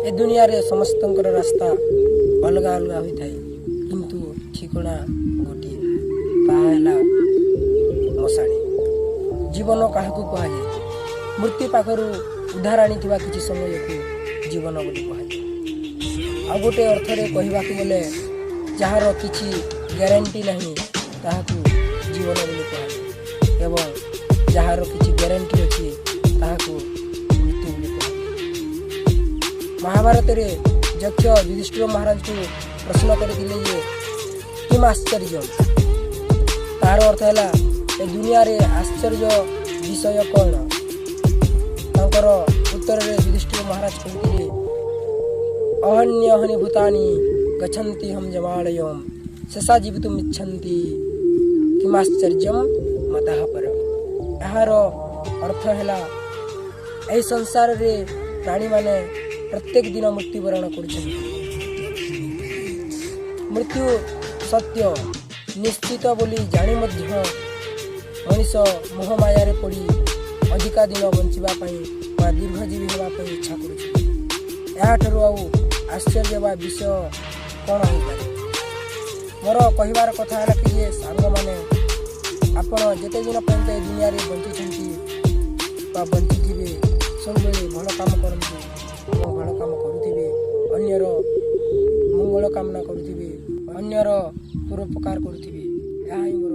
ए दुनिया रे समस्तंकर रास्ता अलग अलग होता है किंतु ठिकना गोटे ताला मशाणी जीवन क्या कहुए मृत्यु पाखर उद्धार आनी किसी समय को जीवन बोली कहुए आ गोटे अर्थ कहवाक गले जार किसी ग्यारंटी नहीं ताहाकू जीवन बोली कहुए एवं जार किसी ग्यारंटी अच्छी ताहाकू मृत्यु बोली कहुए। महाभारत रे यक्ष युधिष्ठिर महाराज को प्रश्न करथिले जे किम आश्चर्य तार अर्थ है ए दुनिया रे आश्चर्य विषय कौन तांकर उत्तर रे युधिष्ठिर महाराज कहथिले अहन्य हनि भूतानि गच्छन्ति हम जमालयम शेषा जीवितुम इच्छन्ति किमाश्चर्यम मतः पर यार अर्थ है ए संसार रे प्राणी माने प्रत्येक दिन मृत्युवरण कर मृत्यु सत्य निश्चित बोली जानी मध्य मनीष मोहमाया रे पड़ी अधिका दिन बंचापी वा दीर्घजीवी होगापी इच्छा कर आश्चर्य बा विषय कौन हो पाए मोर कहबार कथा है कि ये सांग मैंने आपण जिते दिन पर्यंत दुनिया रे बंची बंची सब भल काम करते भल काम करुवे अन्यर मंगल कामना करुवे अन्यर परोपकार करुवे यह मोर